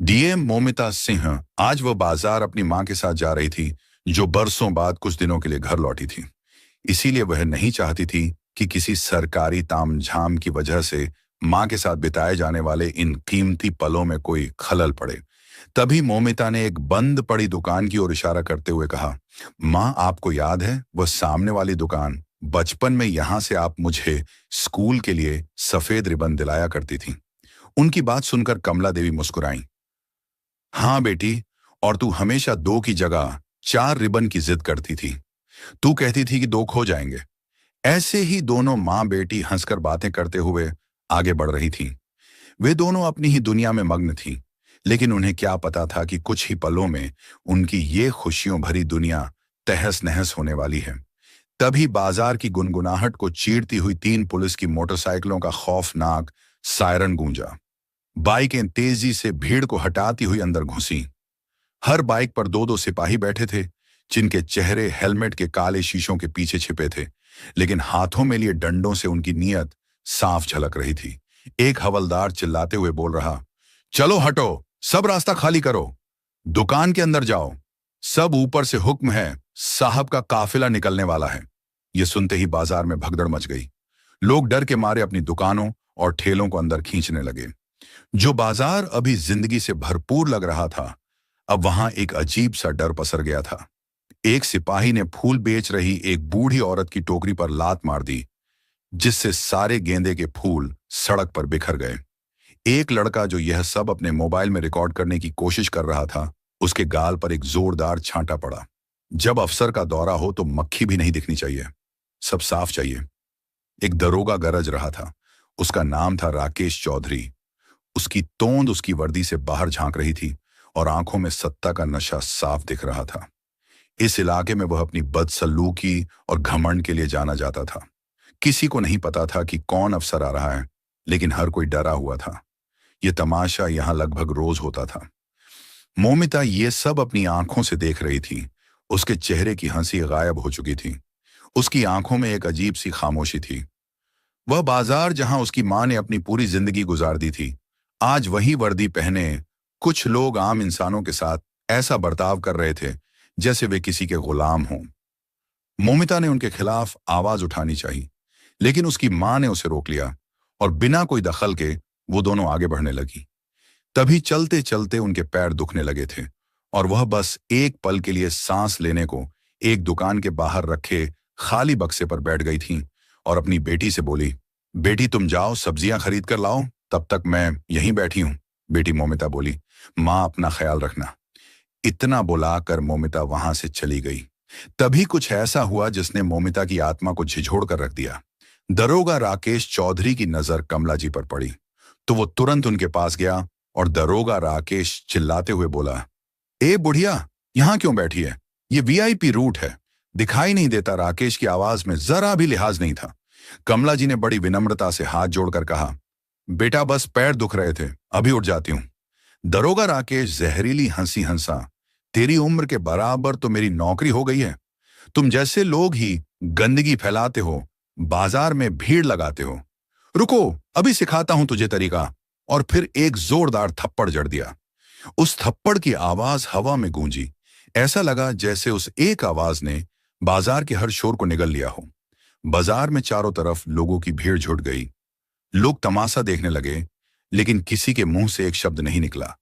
DM Momita Singh आज वह बाजार अपनी मां के साथ जा रही थी, जो बरसों बाद कुछ दिनों के लिए घर लौटी थी। इसीलिए वह नहीं चाहती थी कि किसी सरकारी तामझाम की वजह से मां के साथ बिताए जाने वाले इन कीमती पलों में कोई खलल पड़े। तभी मोमिता ने एक बंद पड़ी दुकान की ओर इशारा करते हुए कहा, मां, आपको याद है वह सामने वाली दुकान? बचपन में यहां से आप मुझे स्कूल के लिए सफेद रिबन दिलाया करती थी। उनकी बात सुनकर कमला देवी मुस्कुराई। हाँ बेटी, और तू हमेशा दो की जगह चार रिबन की जिद करती थी। तू कहती थी कि दो खो जाएंगे। ऐसे ही दोनों माँ बेटी हंसकर बातें करते हुए आगे बढ़ रही थी। वे दोनों अपनी ही दुनिया में मग्न थीं, लेकिन उन्हें क्या पता था कि कुछ ही पलों में उनकी ये खुशियों भरी दुनिया तहस नहस होने वाली है। तभी बाजार की गुनगुनाहट को चीरती हुई तीन पुलिस की मोटरसाइकिलों का खौफनाक सायरन गूंजा। बाइकें तेजी से भीड़ को हटाती हुई अंदर घुसीं। हर बाइक पर दो दो सिपाही बैठे थे, जिनके चेहरे हेलमेट के काले शीशों के पीछे छिपे थे, लेकिन हाथों में लिए डंडों से उनकी नीयत साफ झलक रही थी। एक हवलदार चिल्लाते हुए बोल रहा, चलो हटो, सब रास्ता खाली करो, दुकान के अंदर जाओ, सब ऊपर से हुक्म है, साहब का काफिला निकलने वाला है। यह सुनते ही बाजार में भगदड़ मच गई। लोग डर के मारे अपनी दुकानों और ठेलों को अंदर खींचने लगे। जो बाजार अभी जिंदगी से भरपूर लग रहा था, अब वहां एक अजीब सा डर पसर गया था। एक सिपाही ने फूल बेच रही एक बूढ़ी औरत की टोकरी पर लात मार दी, जिससे सारे गेंदे के फूल सड़क पर बिखर गए। एक लड़का जो यह सब अपने मोबाइल में रिकॉर्ड करने की कोशिश कर रहा था, उसके गाल पर एक जोरदार छांटा पड़ा। जब अफसर का दौरा हो तो मक्खी भी नहीं दिखनी चाहिए, सब साफ चाहिए। एक दरोगा गरज रहा था। उसका नाम था राकेश चौधरी। उसकी तोंद उसकी वर्दी से बाहर झांक रही थी और आंखों में सत्ता का नशा साफ दिख रहा था। इस इलाके में वह अपनी बदसलूकी और घमंड के लिए जाना जाता था। किसी को नहीं पता था कि कौन अफसर आ रहा है, लेकिन हर कोई डरा हुआ था। यह तमाशा यहां लगभग रोज होता था। मोमिता ये सब अपनी आंखों से देख रही थी। उसके चेहरे की हंसी गायब हो चुकी थी। उसकी आंखों में एक अजीब सी खामोशी थी। वह बाजार जहां उसकी मां ने अपनी पूरी जिंदगी गुजार दी थी, आज वही वर्दी पहने कुछ लोग आम इंसानों के साथ ऐसा बर्ताव कर रहे थे जैसे वे किसी के गुलाम हों। मोमिता ने उनके खिलाफ आवाज उठानी चाहिए, लेकिन उसकी मां ने उसे रोक लिया और बिना कोई दखल के वो दोनों आगे बढ़ने लगी। तभी चलते चलते उनके पैर दुखने लगे थे और वह बस एक पल के लिए सांस लेने को एक दुकान के बाहर रखे खाली बक्से पर बैठ गई थीं और अपनी बेटी से बोली, बेटी तुम जाओ सब्जियां खरीद कर लाओ, तब तक मैं यहीं बैठी हूं। बेटी मोमिता बोली, मां अपना ख्याल रखना। इतना बुलाकर मोमिता वहां से चली गई। तभी कुछ ऐसा हुआ जिसने मोमिता की आत्मा को झिझोड़ कर रख दिया। दरोगा राकेश चौधरी की नजर कमला जी पर पड़ी तो वो तुरंत उनके पास गया और दरोगा राकेश चिल्लाते हुए बोला, ए बुढ़िया, यहां क्यों बैठी है? ये वीआईपी रूट है। दिखाई नहीं देता? राकेश की आवाज में जरा भी लिहाज नहीं था। कमला जी ने बड़ी विनम्रता से हाथ जोड़कर कहा, बेटा बस पैर दुख रहे थे, अभी उठ जाती हूं। दरोगा राकेश जहरीली हंसी हंसा, तेरी उम्र के बराबर तो मेरी नौकरी हो गई है। तुम जैसे लोग ही गंदगी फैलाते हो, बाजार में भीड़ लगाते हो। रुको, अभी सिखाता हूं तुझे तरीका। और फिर एक जोरदार थप्पड़ जड़ दिया। उस थप्पड़ की आवाज हवा में गूंजी। ऐसा लगा जैसे उस एक आवाज ने बाजार के हर शोर को निगल लिया हो। बाजार में चारों तरफ लोगों की भीड़ जुट गई। लोग तमाशा देखने लगे, लेकिन किसी के मुंह से एक शब्द नहीं निकला।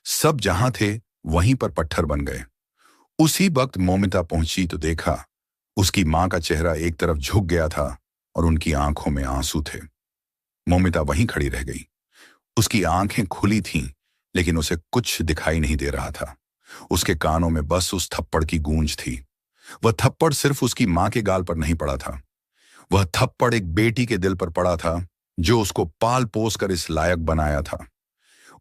सब जहां थे वहीं पर पत्थर बन गए। उसी वक्त मोमिता पहुंची तो देखा उसकी मां का चेहरा एक तरफ झुक गया था और उनकी आंखों में आंसू थे। मोमिता वहीं खड़ी रह गई। उसकी आंखें खुली थीं, लेकिन उसे कुछ दिखाई नहीं दे रहा था। उसके कानों में बस उस थप्पड़ की गूंज थी। वह थप्पड़ सिर्फ उसकी मां के गाल पर नहीं पड़ा था, वह थप्पड़ एक बेटी के दिल पर पड़ा था, जो उसको पाल पोस कर इस लायक बनाया था।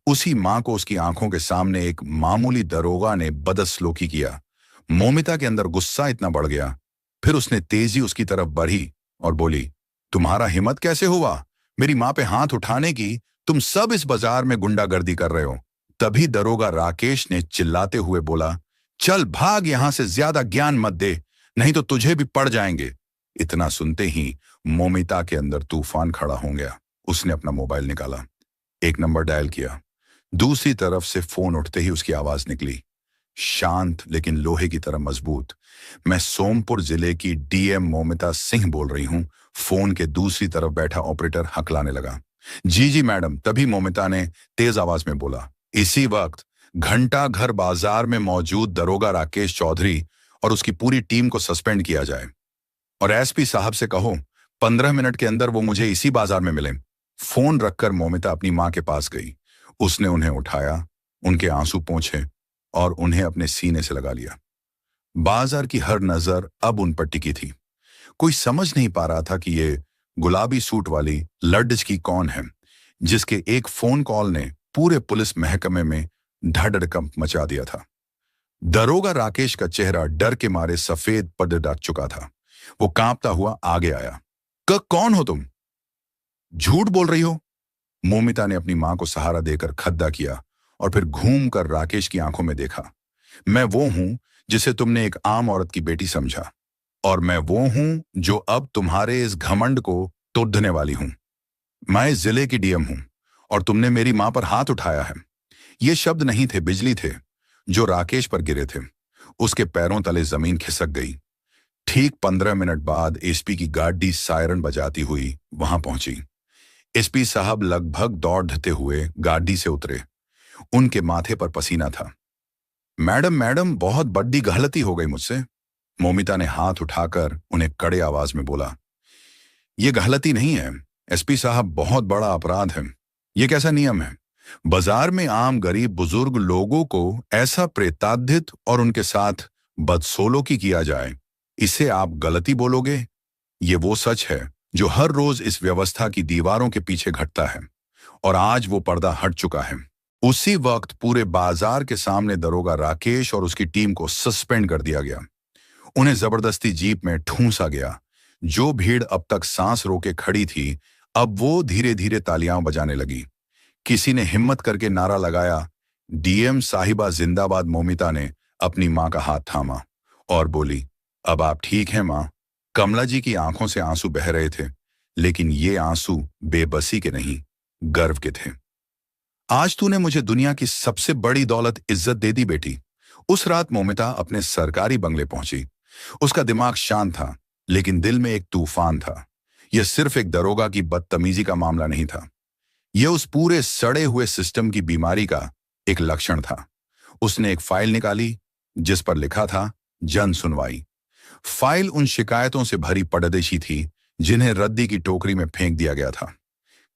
उसी मां को उसकी आंखों के सामने एक मामूली दरोगा ने बदसलूकी किया। मोमिता के अंदर गुस्सा इतना बढ़ गया, फिर उसने तेजी उसकी तरफ बढ़ी और बोली, तुम्हारा हिम्मत कैसे हुआ मेरी मां पे हाथ उठाने की? तुम सब इस बाजार में गुंडागर्दी कर रहे हो। तभी दरोगा राकेश ने चिल्लाते हुए बोला, चल भाग यहां से, ज्यादा ज्ञान मत दे, नहीं तो तुझे भी पड़ जाएंगे। इतना सुनते ही मोमिता के अंदर तूफान खड़ा हो गया। उसने अपना मोबाइल निकाला, एक नंबर डायल किया। दूसरी तरफ से फोन उठते ही उसकी आवाज निकली, शांत लेकिन लोहे की तरह मजबूत। मैं सोमपुर जिले की डीएम मोमिता सिंह बोल रही हूं। फोन के दूसरी तरफ बैठा ऑपरेटर हकलाने लगा। जी जी मैडम, तभी मोमिता ने तेज आवाज में बोला। इसी वक्त घंटा घर बाजार में मौजूद दरोगा राकेश चौधरी और उसकी पूरी टीम को सस्पेंड किया जाए, और एसपी साहब से कहो 15 मिनट के अंदर वो मुझे इसी बाजार में मिले। फोन रखकर मोमिता अपनी मां के पास गई। उसने उन्हें उठाया, उनके आंसू पोंछे और उन्हें अपने सीने से लगा लिया। बाजार की हर नजर अब उन पर टिकी थी। कोई समझ नहीं पा रहा था कि ये गुलाबी सूट वाली लड्डच की कौन है, जिसके एक फोन कॉल ने पूरे पुलिस महकमे में धड़कंप मचा दिया था। दरोगा राकेश का चेहरा डर के मारे सफेद पड़ डाक चुका था। वो कांपता हुआ आगे आया। कौन हो तुम? झूठ बोल रही हो? मोमिता ने अपनी मां को सहारा देकर खद्दा किया और फिर घूम कर राकेश की आंखों में देखा। मैं वो हूं जिसे तुमने एक आम औरत की बेटी समझा, और मैं वो हूं जो अब तुम्हारे इस घमंड को तोड़ने वाली हूं। मैं इस जिले की डीएम हूं और तुमने मेरी मां पर हाथ उठाया है। ये शब्द नहीं थे, बिजली थे जो राकेश पर गिरे थे। उसके पैरों तले जमीन खिसक गई। ठीक 15 मिनट बाद एसपी की गाड़ी सायरन बजाती हुई वहां पहुंची। एसपी साहब लगभग दौड़ते हुए गाड़ी से उतरे। उनके माथे पर पसीना था। मैडम मैडम, बहुत बड़ी गलती हो गई मुझसे। मोमिता ने हाथ उठाकर उन्हें कड़े आवाज में बोला। यह गलती नहीं है एसपी साहब, बहुत बड़ा अपराध है। यह कैसा नियम है? बाजार में आम गरीब बुजुर्ग लोगों को ऐसा प्रेताधित और उनके साथ बदसलूकी किया जाए, इसे आप गलती बोलोगे? ये वो सच है जो हर रोज इस व्यवस्था की दीवारों के पीछे घटता है, और आज वो पर्दा हट चुका है। उसी वक्त पूरे बाजार के सामने दरोगा राकेश और उसकी टीम को सस्पेंड कर दिया गया। उन्हें जबरदस्ती जीप में ठूंसा गया। जो भीड़ अब तक सांस रोके खड़ी थी, अब वो धीरे धीरे तालियां बजाने लगी। किसी ने हिम्मत करके नारा लगाया, डीएम साहिबा जिंदाबाद। मोमिता ने अपनी मां का हाथ थामा और बोली, अब आप ठीक हैं मां? कमला जी की आंखों से आंसू बह रहे थे, लेकिन ये आंसू बेबसी के नहीं, गर्व के थे। आज तूने मुझे दुनिया की सबसे बड़ी दौलत इज्जत दे दी बेटी। उस रात मोमिता अपने सरकारी बंगले पहुंची। उसका दिमाग शांत था, लेकिन दिल में एक तूफान था। यह सिर्फ एक दरोगा की बदतमीजी का मामला नहीं था, यह उस पूरे सड़े हुए सिस्टम की बीमारी का एक लक्षण था। उसने एक फाइल निकाली जिस पर लिखा था जन सुनवाई। फाइल उन शिकायतों से भरी पड़देशी थी जिन्हें रद्दी की टोकरी में फेंक दिया गया था।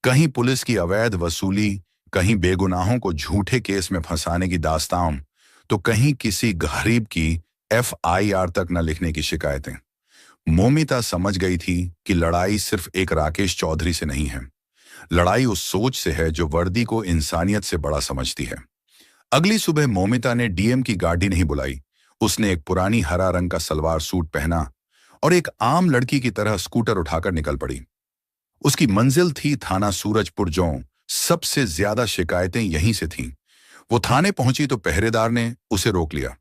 कहीं पुलिस की अवैध वसूली, कहीं बेगुनाहों को झूठे केस में फंसाने की दास्तान, तो कहीं किसी गरीब की एफआईआर तक न लिखने की शिकायतें। मोमिता समझ गई थी कि लड़ाई सिर्फ एक राकेश चौधरी से नहीं है। लड़ाई उस सोच से है जो वर्दी को इंसानियत से बड़ा समझती है। अगली सुबह मोमिता ने डीएम की गाड़ी नहीं बुलाई। उसने एक पुरानी हरा रंग का सलवार सूट पहना और एक आम लड़की की तरह स्कूटर उठाकर निकल पड़ी। उसकी मंजिल थी थाना सूरजपुर। जो सबसे ज्यादा शिकायतें यहीं से थीं। वो थाने पहुंची तो पहरेदार ने उसे रोक लिया।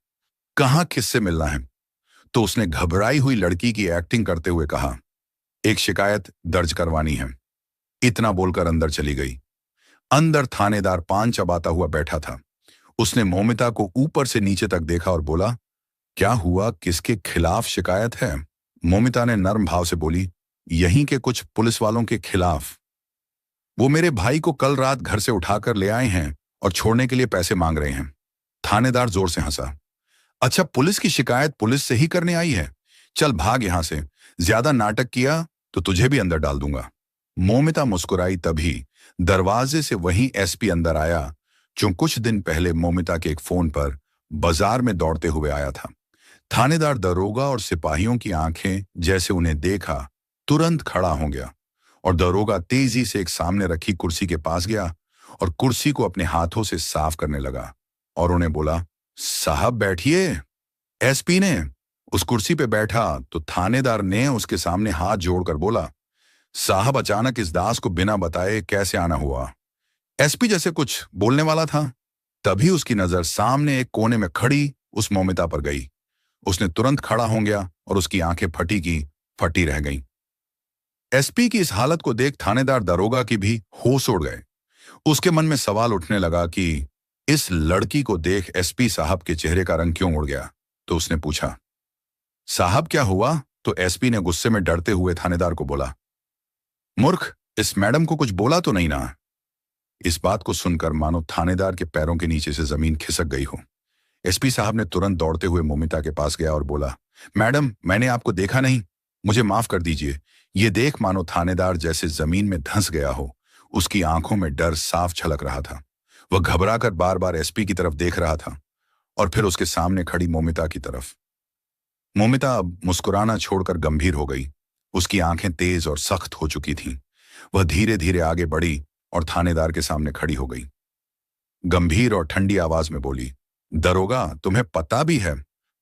कहां किससे मिलना है? तो उसने घबराई हुई लड़की की एक्टिंग करते हुए कहा, एक शिकायत दर्ज करवानी है। इतना बोलकर अंदर चली गई। अंदर थानेदार पान चबाता हुआ बैठा था। उसने मोमिता को ऊपर से नीचे तक देखा और बोला, क्या हुआ, किसके खिलाफ शिकायत है? मोमिता ने नर्म भाव से बोली, यहीं के कुछ पुलिस वालों के खिलाफ। वो मेरे भाई को कल रात घर से उठाकर ले आए हैं और छोड़ने के लिए पैसे मांग रहे हैं। थानेदार जोर से हंसा। अच्छा, पुलिस की शिकायत पुलिस से ही करने आई है? चल भाग यहां से, ज्यादा नाटक किया तो तुझे भी अंदर डाल दूंगा। मोमिता मुस्कुराई। तभी दरवाजे से वही एसपी अंदर आया जो कुछ दिन पहले मोमिता के एक फोन पर बाजार में दौड़ते हुए आया था। थानेदार दरोगा और सिपाहियों की आंखें जैसे उन्हें देखा तुरंत खड़ा हो गया, और दरोगा तेजी से एक सामने रखी कुर्सी के पास गया और कुर्सी को अपने हाथों से साफ करने लगा और उन्हें बोला, साहब बैठिए। एसपी ने उस कुर्सी पे बैठा तो थानेदार ने उसके सामने हाथ जोड़कर बोला, साहब अचानक इस दास को बिना बताए कैसे आना हुआ? एसपी जैसे कुछ बोलने वाला था, तभी उसकी नजर सामने एक कोने में खड़ी उस मोमिता पर गई। उसने तुरंत खड़ा हो गया और उसकी आंखें फटी की फटी रह गईं। एसपी की इस हालत को देख थानेदार दरोगा की भी होश उड़ गए। उसके मन में सवाल उठने लगा कि इस लड़की को देख एसपी साहब के चेहरे का रंग क्यों उड़ गया। तो उसने पूछा, साहब क्या हुआ? तो एसपी ने गुस्से में डरते हुए थानेदार को बोला, मूर्ख, इस मैडम को कुछ बोला तो नहीं ना? इस बात को सुनकर मानो थानेदार के पैरों के नीचे से जमीन खिसक गई हो। एसपी साहब ने तुरंत दौड़ते हुए मोमिता के पास गया और बोला, मैडम, मैंने आपको देखा नहीं, मुझे माफ कर दीजिए। ये देख मानो थानेदार जैसे जमीन में धंस गया हो। उसकी आंखों में डर साफ झलक रहा था। वह घबराकर बार बार एसपी की तरफ देख रहा था और फिर उसके सामने खड़ी मोमिता की तरफ। मोमिता अब मुस्कुराना छोड़कर गंभीर हो गई। उसकी आंखें तेज और सख्त हो चुकी थीं। वह धीरे धीरे आगे बढ़ी और थानेदार के सामने खड़ी हो गई। गंभीर और ठंडी आवाज में बोली, दरोगा, तुम्हें पता भी है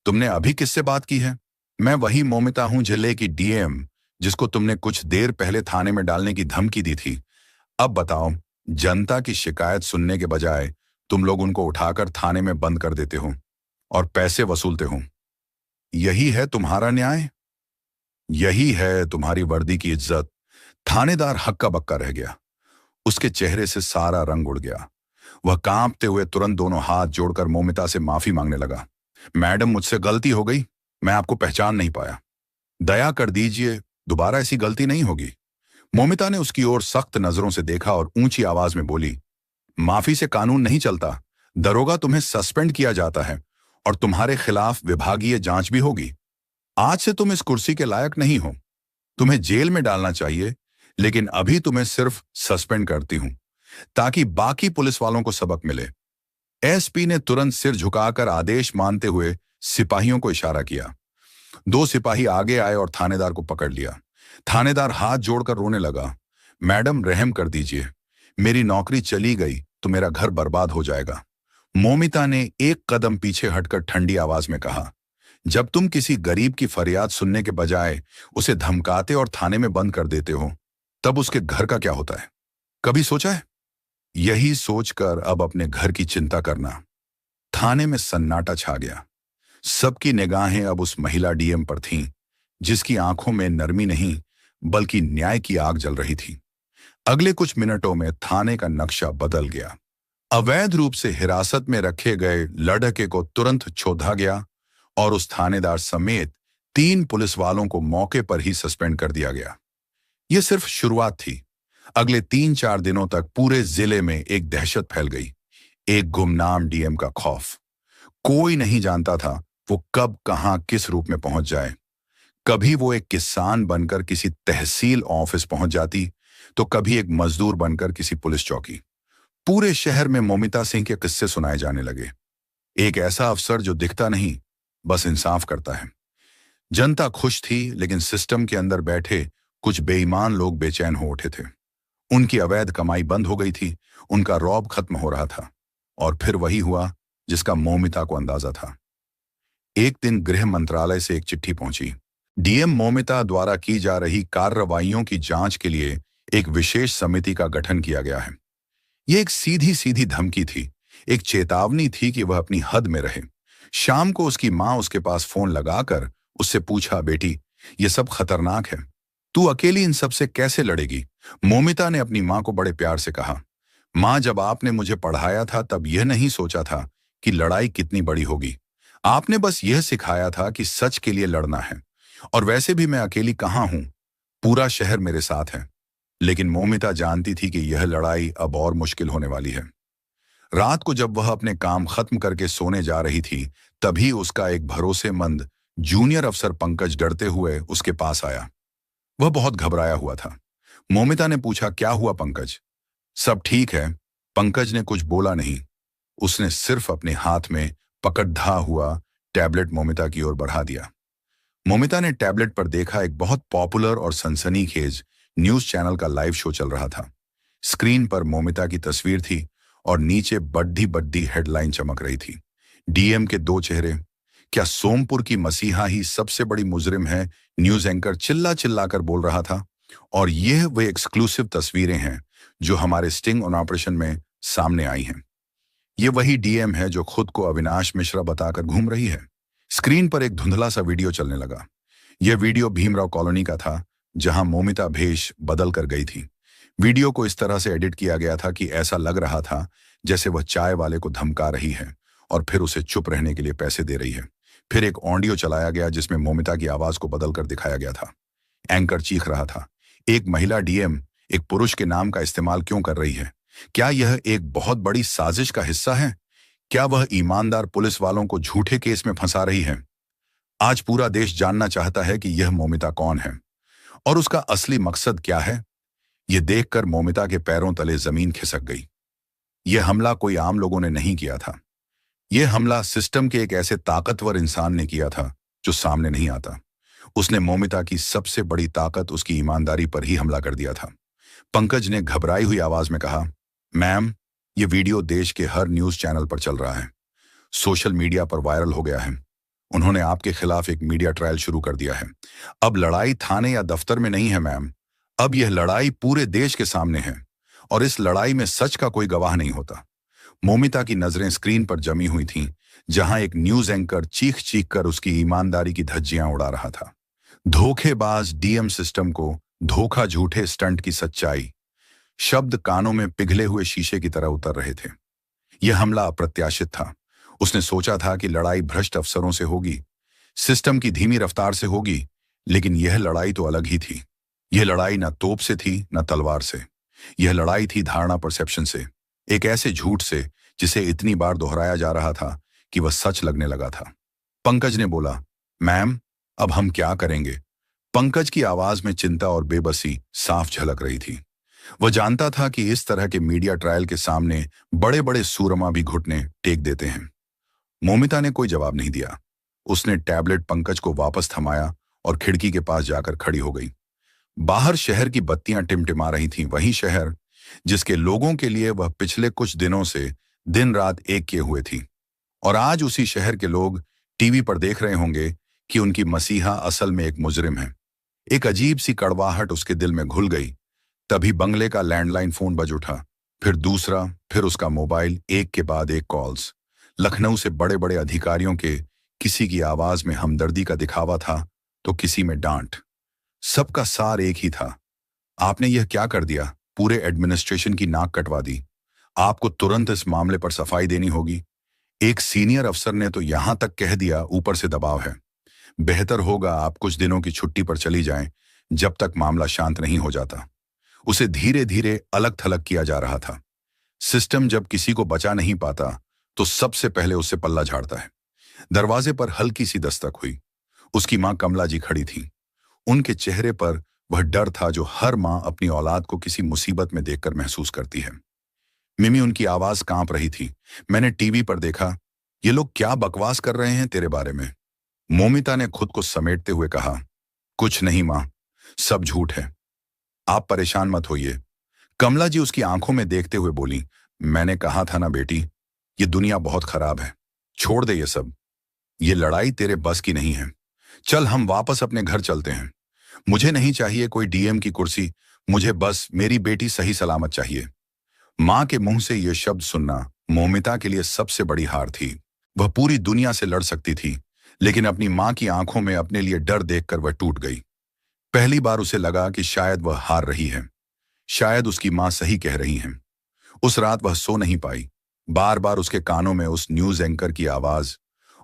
तुमने अभी किससे बात की है? मैं वही मोमिता हूं, जिले की डीएम, जिसको तुमने कुछ देर पहले थाने में डालने की धमकी दी थी। अब बताओ, जनता की शिकायत सुनने के बजाय तुम लोग उनको उठाकर थाने में बंद कर देते हो और पैसे वसूलते हो। यही है तुम्हारा न्याय? यही है तुम्हारी वर्दी की इज्जत? थानेदार हक्का बक्का रह गया। उसके चेहरे से सारा रंग उड़ गया। वह कांपते हुए तुरंत दोनों हाथ जोड़कर मोमिता से माफी मांगने लगा। मैडम, मुझसे गलती हो गई, मैं आपको पहचान नहीं पाया, दया कर दीजिए, दोबारा ऐसी गलती नहीं होगी। मोमिता ने उसकी ओर सख्त नजरों से देखा और ऊंची आवाज में बोली, माफी से कानून नहीं चलता। दरोगा, तुम्हें सस्पेंड किया जाता है और तुम्हारे खिलाफ विभागीय जांच भी होगी। आज से तुम इस कुर्सी के लायक नहीं हो। तुम्हें जेल में डालना चाहिए, लेकिन अभी तुम्हें सिर्फ सस्पेंड करती हूं ताकि बाकी पुलिस वालों को सबक मिले। एसपी ने तुरंत सिर झुकाकर आदेश मानते हुए सिपाहियों को इशारा किया। दो सिपाही आगे आए और थानेदार को पकड़ लिया। थानेदार हाथ जोड़कर रोने लगा, मैडम, रहम कर दीजिए, मेरी नौकरी चली गई तो मेरा घर बर्बाद हो जाएगा। मोमिता ने एक कदम पीछे हटकर ठंडी आवाज में कहा, जब तुम किसी गरीब की फरियाद सुनने के बजाय उसे धमकाते और थाने में बंद कर देते हो, तब उसके घर का क्या होता है? कभी सोचा है? यही सोचकर अब अपने घर की चिंता करना। थाने में सन्नाटा छा गया। सबकी निगाहें अब उस महिला डीएम पर थीं, जिसकी आंखों में नरमी नहीं बल्कि न्याय की आग जल रही थी। अगले कुछ मिनटों में थाने का नक्शा बदल गया। अवैध रूप से हिरासत में रखे गए लड़के को तुरंत छोड़ा गया और उस थानेदार समेत 3 पुलिस वालों को मौके पर ही सस्पेंड कर दिया गया। यह सिर्फ शुरुआत थी। अगले 3-4 दिनों तक पूरे जिले में एक दहशत फैल गई, एक गुमनाम डीएम का खौफ। कोई नहीं जानता था वो कब कहां किस रूप में पहुंच जाए। कभी वो एक किसान बनकर किसी तहसील ऑफिस पहुंच जाती, तो कभी एक मजदूर बनकर किसी पुलिस चौकी। पूरे शहर में मोमिता सिंह के किस्से सुनाए जाने लगे। एक ऐसा अफसर जो दिखता नहीं, बस इंसाफ करता है। जनता खुश थी, लेकिन सिस्टम के अंदर बैठे कुछ बेईमान लोग बेचैन हो उठे थे। उनकी अवैध कमाई बंद हो गई थी, उनका रौब खत्म हो रहा था। और फिर वही हुआ जिसका मोमिता को अंदाजा था। एक दिन गृह मंत्रालय से एक चिट्ठी पहुंची। डीएम मोमिता द्वारा की जा रही कार्रवाइयों की जांच के लिए एक विशेष समिति का गठन किया गया है। यह एक सीधी सीधी धमकी थी, एक चेतावनी थी कि वह अपनी हद में रहे। शाम को उसकी मां उसके पास फोन लगाकर उससे पूछा, बेटी, यह सब खतरनाक है, तू अकेली इन सब से कैसे लड़ेगी? मोमिता ने अपनी मां को बड़े प्यार से कहा, मां, जब आपने मुझे पढ़ाया था तब यह नहीं सोचा था कि लड़ाई कितनी बड़ी होगी। आपने बस यह सिखाया था कि सच के लिए लड़ना है। और वैसे भी मैं अकेली कहां हूं, पूरा शहर मेरे साथ है। लेकिन मोमिता जानती थी कि यह लड़ाई अब और मुश्किल होने वाली है। रात को जब वह अपने काम खत्म करके सोने जा रही थी, तभी उसका एक भरोसेमंद जूनियर अफसर पंकज डरते हुए उसके पास आया। वह बहुत घबराया हुआ था। मोमिता ने पूछा, क्या हुआ पंकज? सब ठीक है। पंकज ने कुछ बोला नहीं। उसने सिर्फ अपने हाथ में पकड़ा हुआ टैबलेट मोमिता की ओर बढ़ा दिया। मोमिता ने टैबलेट पर देखा, एक बहुत पॉपुलर और सनसनीखेज न्यूज चैनल का लाइव शो चल रहा था। स्क्रीन पर मोमिता की तस्वीर थी और नीचे बड्डी बड्डी हेडलाइन चमक रही थी, डीएम के 2 चेहरे। क्या सोमपुर की मसीहा ही सबसे बड़ी मुजरिम है? न्यूज एंकर चिल्ला चिल्लाकर बोल रहा था। और यह वे एक्सक्लूसिव तस्वीरें हैं जो हमारे स्टिंग ऑन ऑपरेशन में सामने आई हैं। ये वही डीएम है जो खुद को अविनाश मिश्रा बताकर घूम रही है। स्क्रीन पर एक धुंधला सा वीडियो चलने लगा। यह वीडियो भीमराव कॉलोनी का था, जहां मोमिता भेष बदल कर गई थी। वीडियो को इस तरह से एडिट किया गया था कि ऐसा लग रहा था जैसे वह चाय वाले को धमका रही है और फिर उसे चुप रहने के लिए पैसे दे रही है। फिर एक ऑडियो चलाया गया जिसमें मोमिता की आवाज को बदलकर दिखाया गया था। एंकर चीख रहा था, एक महिला डीएम एक पुरुष के नाम का इस्तेमाल क्यों कर रही है? क्या यह एक बहुत बड़ी साजिश का हिस्सा है? क्या वह ईमानदार पुलिस वालों को झूठे केस में फंसा रही है? आज पूरा देश जानना चाहता है कि यह मोमिता कौन है और उसका असली मकसद क्या है। यह देखकर मोमिता के पैरों तले जमीन खिसक गई। यह हमला कोई आम लोगों ने नहीं किया था। यह हमला सिस्टम के एक ऐसे ताकतवर इंसान ने किया था जो सामने नहीं आता। उसने मोमिता की सबसे बड़ी ताकत उसकी ईमानदारी पर ही हमला कर दिया था। पंकज ने घबराई हुई आवाज में कहा, मैम, यह वीडियो देश के हर न्यूज चैनल पर चल रहा है, सोशल मीडिया पर वायरल हो गया है। उन्होंने आपके खिलाफ एक मीडिया ट्रायल शुरू कर दिया है। अब लड़ाई थाने या दफ्तर में नहीं है मैम, अब यह लड़ाई पूरे देश के सामने है और इस लड़ाई में सच का कोई गवाह नहीं होता। मोमिता की नजरें स्क्रीन पर जमी हुई थीं, जहां एक न्यूज एंकर चीख चीख कर उसकी ईमानदारी की धज्जियां उड़ा रहा था। धोखेबाज डीएम सिस्टम को धोखा, झूठे स्टंट की सच्चाई, शब्द कानों में पिघले हुए शीशे की तरह उतर रहे थे। यह हमला अप्रत्याशित था। उसने सोचा था कि लड़ाई भ्रष्ट अफसरों से होगी, सिस्टम की धीमी रफ्तार से होगी, लेकिन यह लड़ाई तो अलग ही थी। यह लड़ाई न तोप से थी न तलवार से। यह लड़ाई थी धारणा परसेप्शन से, एक ऐसे झूठ से जिसे इतनी बार दोहराया जा रहा था कि वह सच लगने लगा था। पंकज ने बोला, मैम, अब हम क्या करेंगे? पंकज की आवाज में चिंता और बेबसी साफ झलक रही थी। वह जानता था कि इस तरह के मीडिया ट्रायल के सामने बड़े बड़े सूरमा भी घुटने टेक देते हैं। मोमिता ने कोई जवाब नहीं दिया। उसने टैबलेट पंकज को वापस थमाया और खिड़की के पास जाकर खड़ी हो गई। बाहर शहर की बत्तियां टिमटिमा रही थीं, वही शहर जिसके लोगों के लिए वह पिछले कुछ दिनों से दिन रात एक किए हुए थी। और आज उसी शहर के लोग टीवी पर देख रहे होंगे कि उनकी मसीहा असल में एक मुजरिम है। एक अजीब सी कड़वाहट उसके दिल में घुल गई। तभी बंगले का लैंडलाइन फोन बज उठा, फिर दूसरा, फिर उसका मोबाइल, एक के बाद एक कॉल्स। लखनऊ से बड़े बड़े अधिकारियों के, किसी की आवाज में हमदर्दी का दिखावा था तो किसी में डांट। सबका सार एक ही था, आपने यह क्या कर दिया? पूरे एडमिनिस्ट्रेशन की नाक कटवा दी। आपको तुरंत इस मामले पर सफाई देनी होगी। एक सीनियर अफसर ने तो यहां तक कह दिया, ऊपर से दबाव है। बेहतर होगा आप कुछ दिनों की छुट्टी पर चली जाएं, जब तक मामला शांत नहीं हो जाता। उसे धीरे धीरे अलग थलग किया जा रहा था। सिस्टम जब किसी को बचा नहीं पाता तो सबसे पहले उससे पल्ला झाड़ता है। दरवाजे पर हल्की सी दस्तक हुई। उसकी मां कमला जी खड़ी थी। उनके चेहरे पर वह डर था जो हर मां अपनी औलाद को किसी मुसीबत में देखकर महसूस करती है। मिमी, उनकी आवाज कांप रही थी, मैंने टीवी पर देखा, ये लोग क्या बकवास कर रहे हैं तेरे बारे में। मोमिता ने खुद को समेटते हुए कहा, कुछ नहीं मां, सब झूठ है, आप परेशान मत होइए। कमला जी उसकी आंखों में देखते हुए बोली, मैंने कहा था ना बेटी, ये दुनिया बहुत खराब है, छोड़ दे ये सब। ये लड़ाई तेरे बस की नहीं है। चल हम वापस अपने घर चलते हैं। मुझे नहीं चाहिए कोई डीएम की कुर्सी, मुझे बस मेरी बेटी सही सलामत चाहिए। मां के मुंह से यह शब्द सुनना मोमिता के लिए सबसे बड़ी हार थी। वह पूरी दुनिया से लड़ सकती थी, लेकिन अपनी मां की आंखों में अपने लिए डर देखकर वह टूट गई। पहली बार उसे लगा कि शायद वह हार रही है, शायद उसकी मां सही कह रही हैं। उस रात वह सो नहीं पाई। बार बार उसके कानों में उस न्यूज एंकर की आवाज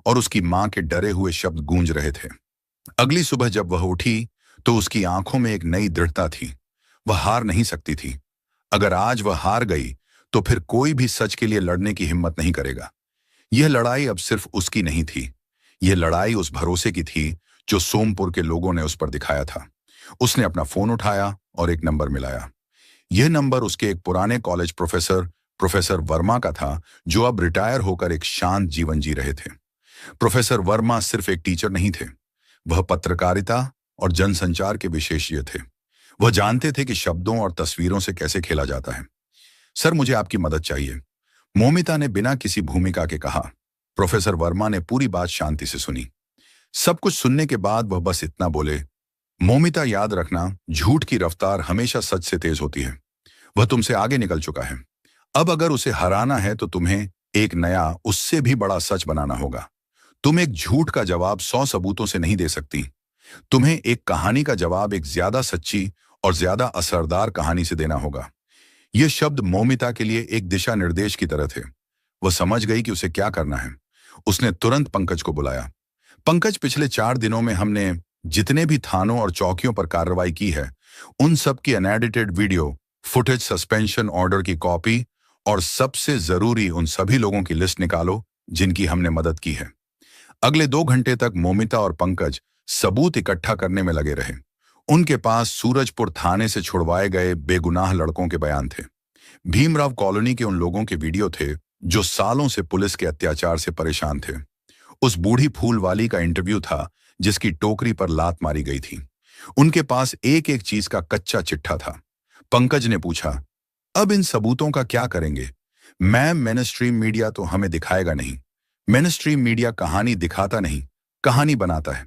और उसकी मां के डरे हुए शब्द गूंज रहे थे। अगली सुबह जब वह उठी तो उसकी आंखों में एक नई दृढ़ता थी। वह हार नहीं सकती थी। अगर आज वह हार गई तो फिर कोई भी सच के लिए लड़ने की हिम्मत नहीं करेगा। यह लड़ाई अब सिर्फ उसकी नहीं थी, यह लड़ाई उस भरोसे की थी जो सोमपुर के लोगों ने उस पर दिखाया था। उसने अपना फोन उठाया और एक नंबर मिलाया। यह नंबर उसके एक पुराने कॉलेज प्रोफेसर वर्मा का था, जो अब रिटायर होकर एक शांत जीवन जी रहे थे। प्रोफेसर वर्मा सिर्फ एक टीचर नहीं थे, वह पत्रकारिता और जनसंचार के विशेषज्ञ थे। वह जानते थे कि शब्दों और तस्वीरों से कैसे खेला जाता है। सर, मुझे आपकी मदद चाहिए, मोमिता ने बिना किसी भूमिका के कहा। प्रोफेसर वर्मा ने पूरी बात शांति से सुनी। सब कुछ सुनने के बाद वह बस इतना बोले, मोमिता, याद रखना, झूठ की रफ्तार हमेशा सच से तेज होती है। वह तुमसे आगे निकल चुका है। अब अगर उसे हराना है तो तुम्हें एक नया, उससे भी बड़ा सच बनाना होगा। तुम एक झूठ का जवाब 100 सबूतों से नहीं दे सकती। तुम्हें एक कहानी का जवाब एक ज्यादा सच्ची और ज्यादा असरदार कहानी से देना होगा। ये शब्द मौमिता के लिए एक दिशा निर्देश की तरह थे। वह समझ गई कि उसे क्या करना है। उसने तुरंत पंकज को बुलाया। पंकज, पिछले 4 दिनों में हमने जितने भी थानों और चौकियों पर कार्रवाई की है, उन सब की unedited video footage, suspension order की कॉपी और सबसे जरूरी उन सभी लोगों की लिस्ट निकालो जिनकी हमने मदद की है। अगले 2 घंटे तक मौमिता और पंकज सबूत इकट्ठा करने में लगे रहे। उनके पास सूरजपुर थाने से छुड़वाए गए बेगुनाह लड़कों के बयान थे। भीमराव कॉलोनी के उन लोगों के वीडियो थे जो सालों से पुलिस के अत्याचार से परेशान थे। उस बूढ़ी फूल वाली का इंटरव्यू था जिसकी टोकरी पर लात मारी गई थी। उनके पास एक एक चीज का कच्चा चिट्ठा था। पंकज ने पूछा, अब इन सबूतों का क्या करेंगे? मैम, मेनस्ट्रीम मीडिया तो हमें दिखाएगा नहीं। मेनस्ट्रीम मीडिया कहानी दिखाता नहीं, कहानी बनाता है।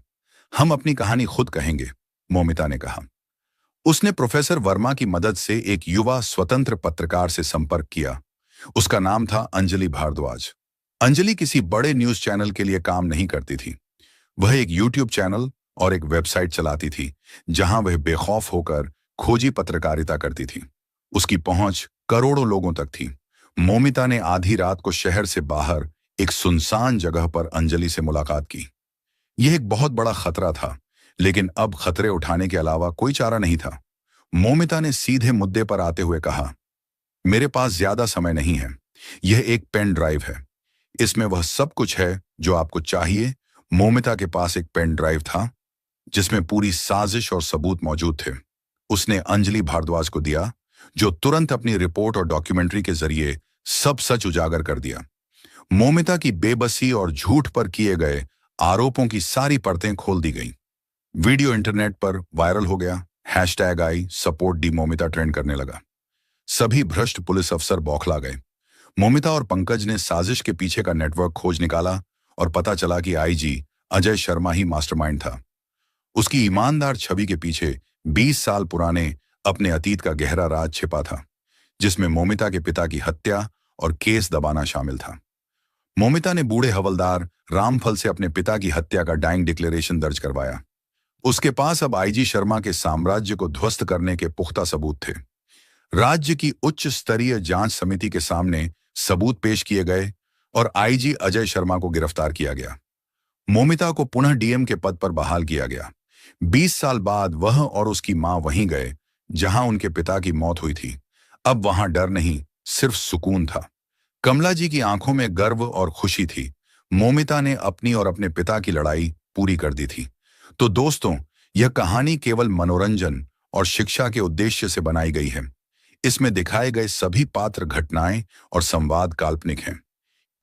हम अपनी कहानी खुद कहेंगे, मौमिता ने कहा। उसने प्रोफेसर वर्मा की मदद से एक युवा स्वतंत्र पत्रकार से संपर्क किया। उसका नाम था अंजलि भारद्वाज। अंजलि किसी बड़े न्यूज चैनल के लिए काम नहीं करती थी। वह एक यूट्यूब चैनल और एक वेबसाइट चलाती थी जहां वह बेखौफ होकर खोजी पत्रकारिता करती थी। उसकी पहुंच करोड़ों लोगों तक थी। मौमिता ने आधी रात को शहर से बाहर एक सुनसान जगह पर अंजलि से मुलाकात की। यह एक बहुत बड़ा खतरा था, लेकिन अब खतरे उठाने के अलावा कोई चारा नहीं था। मौमिता ने सीधे मुद्दे पर आते हुए कहा, मेरे पास ज्यादा समय नहीं है। यह एक पेन ड्राइव है। इसमें वह सब कुछ है जो आपको चाहिए। मौमिता के पास एक पेन ड्राइव था जिसमें पूरी साजिश और सबूत मौजूद थे। उसने अंजलि भारद्वाज को दिया, जो तुरंत अपनी रिपोर्ट और डॉक्यूमेंट्री के जरिए सब सच उजागर कर दिया। मौमिता की बेबसी और झूठ पर किए गए आरोपों की सारी परतें खोल दी गईं। वीडियो इंटरनेट पर वायरल हो गया। Hashtag I support D Moumita trend करने लगा। सभी भ्रष्ट पुलिस अफसर बौखला गए। मौमिता और पंकज ने साजिश के पीछे का नेटवर्क खोज निकाला और पता चला कि आईजी अजय शर्मा ही मास्टरमाइंड था। उसकी ईमानदार छवि के पीछे 20 साल पुराने अपने अतीत का गहरा राज छिपा था, जिसमें मौमिता के पिता की हत्या और केस दबाना शामिल था। मौमिता ने बूढ़े हवलदार रामफल से अपने पिता की हत्या का डाइंग डिक्लेरेशन दर्ज करवाया। उसके पास अब आईजी शर्मा के साम्राज्य को ध्वस्त करने के पुख्ता सबूत थे। राज्य की उच्च स्तरीय जांच समिति के सामने सबूत पेश किए गए और आईजी अजय शर्मा को गिरफ्तार किया गया। मौमिता को पुनः डीएम के पद पर बहाल किया गया। 20 साल बाद वह और उसकी मां वहीं गए जहां उनके पिता की मौत हुई थी। अब वहां डर नहीं, सिर्फ सुकून था। कमला जी की आंखों में गर्व और खुशी थी। मौमिता ने अपनी और अपने पिता की लड़ाई पूरी कर दी थी। तो दोस्तों, यह कहानी केवल मनोरंजन और शिक्षा के उद्देश्य से बनाई गई है। इसमें दिखाए गए सभी पात्र, घटनाएं और संवाद काल्पनिक हैं।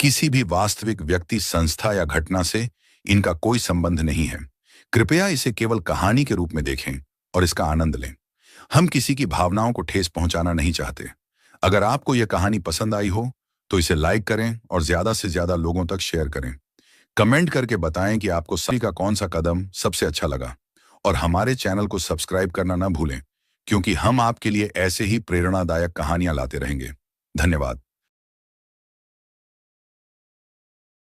किसी भी वास्तविक व्यक्ति, संस्था या घटना से इनका कोई संबंध नहीं है। कृपया इसे केवल कहानी के रूप में देखें और इसका आनंद लें। हम किसी की भावनाओं को ठेस पहुंचाना नहीं चाहते। अगर आपको यह कहानी पसंद आई हो तो इसे लाइक करें और ज्यादा से ज्यादा लोगों तक शेयर करें। कमेंट करके बताएं कि आपको सभी का कौन सा कदम सबसे अच्छा लगा। और हमारे चैनल को सब्सक्राइब करना ना भूलें, क्योंकि हम आपके लिए ऐसे ही प्रेरणादायक कहानियां लाते रहेंगे। धन्यवाद।